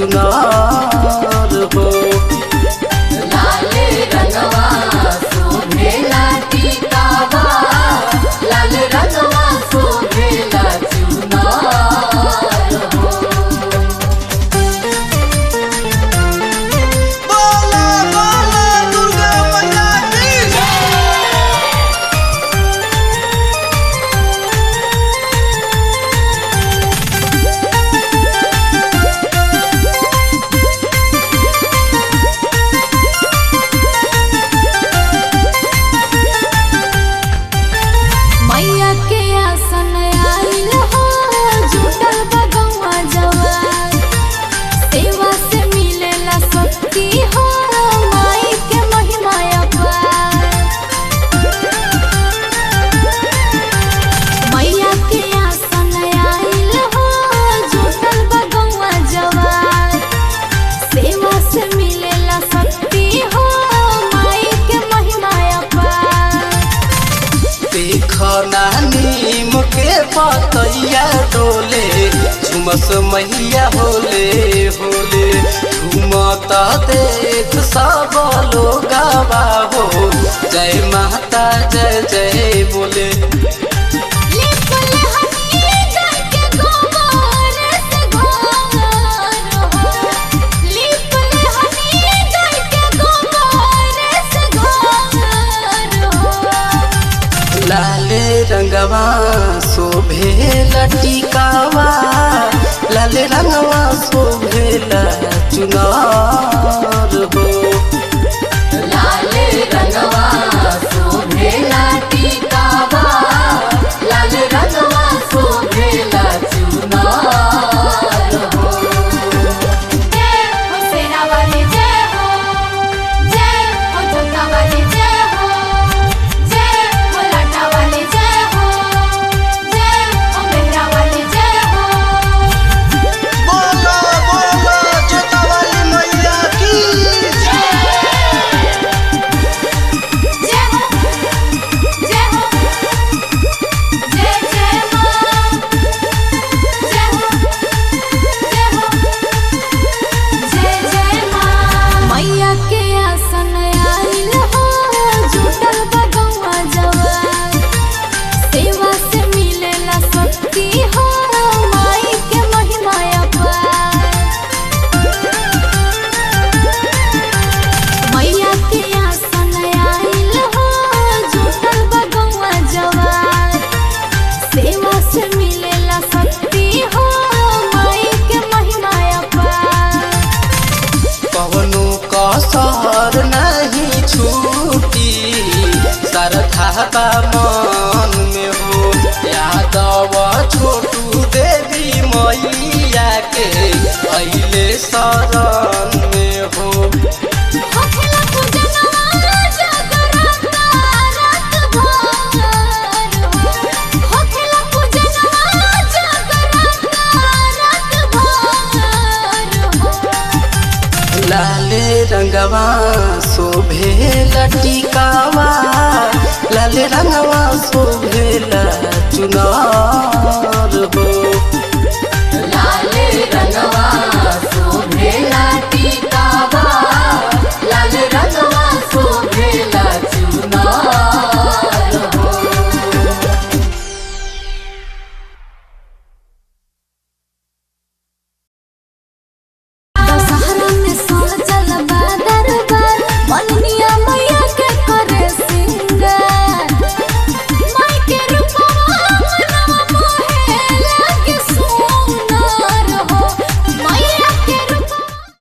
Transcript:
चुनार हो। लाल रंगवा शोभेला टीकावा, लाल रंगवा शोभेला चुनार हो। बोला बोला दुर्गा मैया की मैया के आसन आइल हो, जुटल बगौआ जवान। सेवा से मिलेला शक्ति हो, माई के महिमा अपार। मैया के आसन आइल हो, जुटल बगौआ जवान। सेवा से मिलेला शक्ति हो, माई के महिमा अपार। देखो ना नीम के पतैया डोले, झुमस मैया होले होले। झुमता देख सब लोग हो, जय माता जय जय बोले। लिपल हनी गाय के गोबर से घर हो, लिपल हनी गाय के गोबर से घर हो। लाले रंगवा शोभेला टीकावा, लाले रंगवा शोभेला चुनार हो। लाल रंगवा शोभेला टीकावा, लाल रंगवा शोभेला चुनार हो। जय हो सेना वाली जय हो, जय हो जोता वाली जय हो, जय हो लाटा वाली जय हो, जय हो मेहरा वाली जय हो। बोला बोला जोता वाली मैया की जय हो, जय हो, जय जय माँ, जय हो, जय जय माँ। मैया के आसन आइल हो, जुटल बगौआ जवान। सेवा से मिलेला शक्ति हो, माई के महिमा अपार। मैया के आसन आइल हो, जुटल बगौआ जवान। सेवा से मिलेला शक्ति हो, माई के महिमा अपार। पवनो का सहर नहीं छूटी, श्रद्धा मन में हो। यादव छोटू देवी मैया के अइले शरण में हो। होखेला पूजनवा जगराता रात भर हो, होखेला पूजनवा जगराता रात भर हो। लाले रंगवा शोभेला टीकावा, लाले रंगवा शोभेला चुनार हो।